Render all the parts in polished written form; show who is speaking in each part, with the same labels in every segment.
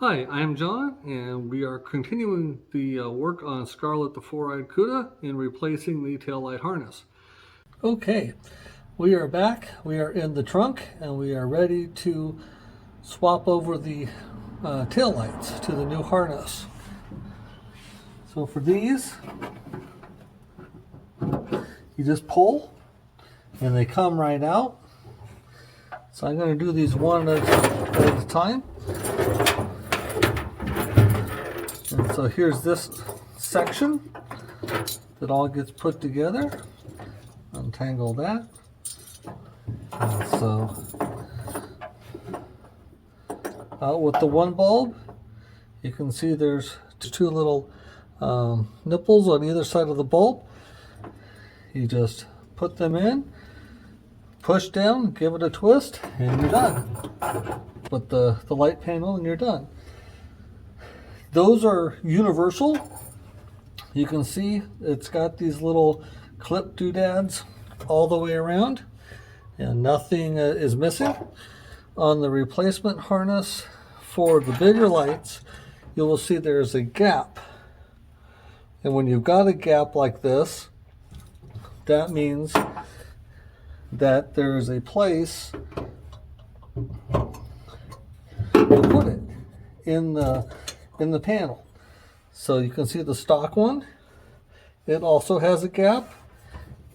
Speaker 1: Hi, I'm John, and we are continuing the work on Scarlet the Four-Eyed Cuda in replacing the taillight harness. Okay, we are back. We are in the trunk, and we are ready to swap over the taillights to the new harness. So for these, you just pull, and they come right out. So I'm going to do these one at a time. And so here's this section that all gets put together. Untangle that. And so out with the one bulb, you can see there's two little nipples on either side of the bulb. You just put them in, push down, give it a twist, and you're done. Put the light panel and you're done. Those are universal. You can see it's got these little clip doodads all the way around, and nothing is missing. On the replacement harness for the bigger lights, you will see there's a gap. And when you've got a gap like this, that means that there is a place to put it in the panel. So you can see the stock one. It also has a gap,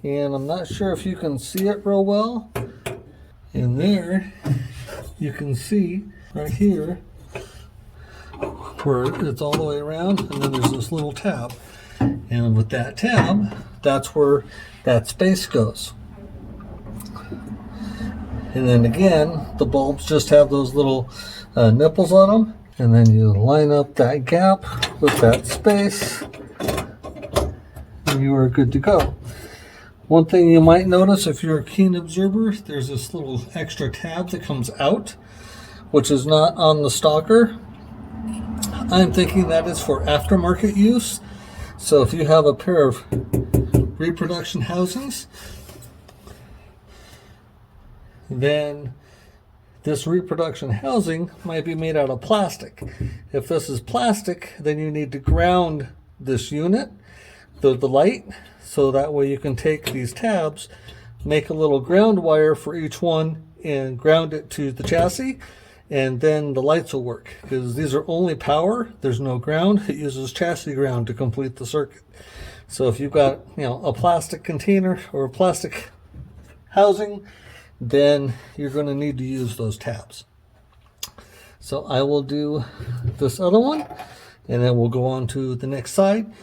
Speaker 1: and I'm not sure if you can see it real well. In there, you can see right here where it's all the way around, and then there's this little tab. And with that tab, that's where that space goes. And then again, the bulbs just have those little nipples on them. And then you line up that gap with that space, and you are good to go. One thing you might notice if you're a keen observer, there's this little extra tab that comes out, which is not on the stalker. I'm thinking that is for aftermarket use. So if you have a pair of reproduction housings, then this reproduction housing might be made out of plastic. If this is plastic, then you need to ground this unit, the light, so that way you can take these tabs, make a little ground wire for each one, and ground it to the chassis, and then the lights will work. Because these are only power, there's no ground. It uses chassis ground to complete the circuit. So if you've got, a plastic container or a plastic housing, then you're going to need to use those tabs. So I will do this other one, and then we'll go on to the next side,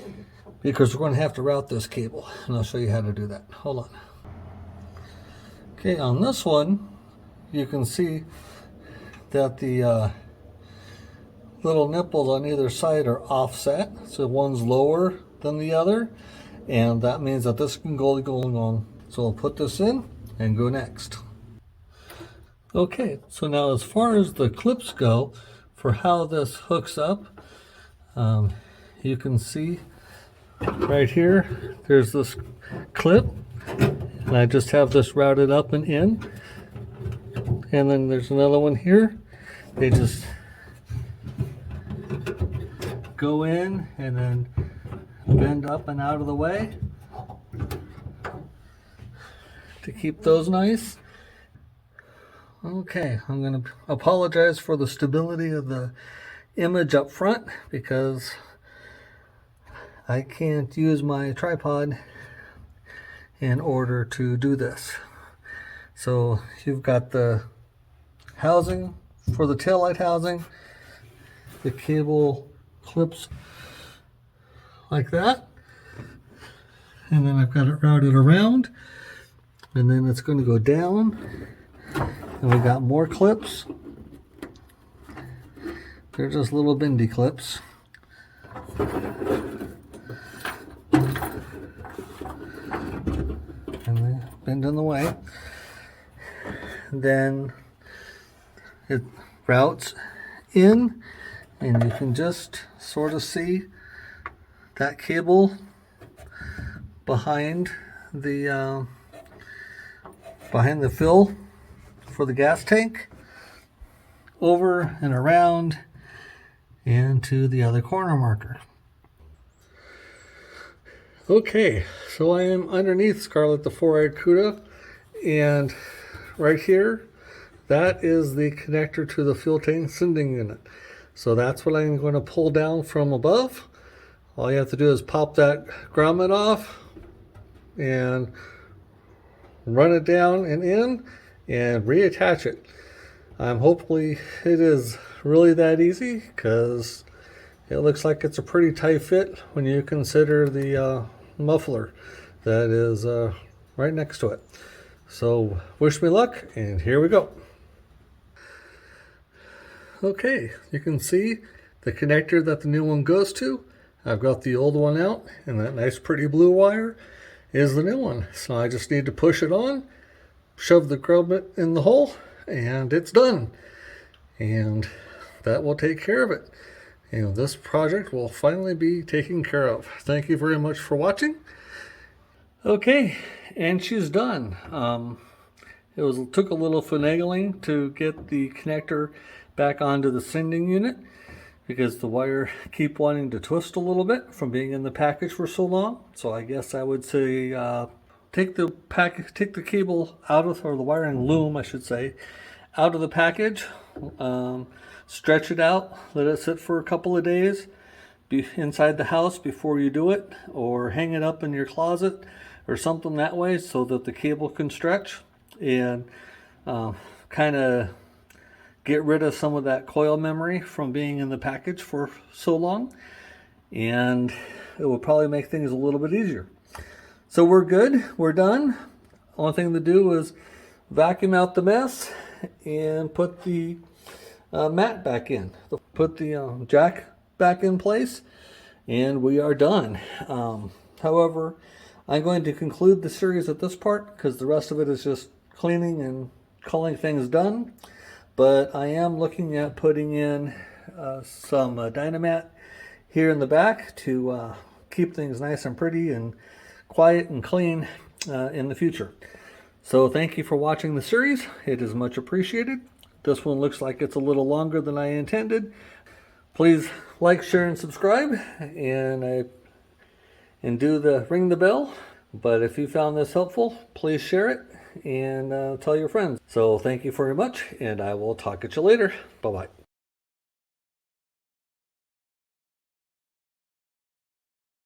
Speaker 1: because we're going to have to route this cable, and I'll show you how to do that. Hold on. Okay, on this one, you can see that the little nipples on either side are offset, so one's lower than the other, and that means that this can go along. So I'll put this in and go next. Okay, so now as far as the clips go for how this hooks up, you can see right here there's this clip, and I just have this routed up and in, and then there's another one here. They just go in and then bend up and out of the way to keep those nice. Okay, I'm going to apologize for the stability of the image up front, because I can't use my tripod in order to do this. So you've got the housing for the taillight housing. The cable clips like that. And then I've got it routed around. And then it's going to go down. And we got more clips. They're just little bendy clips. And they bend in the way. Then it routes in, and you can just sort of see that cable behind the fill for the gas tank, over and around and to the other corner marker. Okay, so I am underneath Scarlet the four-eyed cuda, and right here, that is the connector to the fuel tank sending unit. So that's what I'm going to pull down from above. All you have to do is pop that grommet off and run it down and in and reattach it. Hopefully it is really that easy, because it looks like it's a pretty tight fit when you consider the muffler that is right next to it. So wish me luck, and here we go. Okay, you can see the connector that the new one goes to. I've got the old one out, and that nice pretty blue wire is the new one. So I just need to push it on, shove the grommet in the hole, and it's done. And that will take care of it. And this project will finally be taken care of. Thank you very much for watching. Okay, and she's done. It took a little finagling to get the connector back onto the sending unit, because the wire keep wanting to twist a little bit from being in the package for so long. So I guess I would say take the cable out of, or the wiring loom I should say, out of the package. Stretch it out, let it sit for a couple of days inside the house before you do it, or hang it up in your closet or something that way, so that the cable can stretch and kind of get rid of some of that coil memory from being in the package for so long, and it will probably make things a little bit easier. So we're good, we're done. Only thing to do is vacuum out the mess and put the mat back in. Put the jack back in place, and we are done. However, I'm going to conclude the series at this part, because the rest of it is just cleaning and calling things done. But I am looking at putting in some Dynamat here in the back to keep things nice and pretty and quiet and clean in the future. So thank you for watching the series. It is much appreciated. This one looks like it's a little longer than I intended. Please like, share, and subscribe, and ring the bell. But if you found this helpful, please share it and tell your friends. So thank you very much, and I will talk at you later. Bye-bye.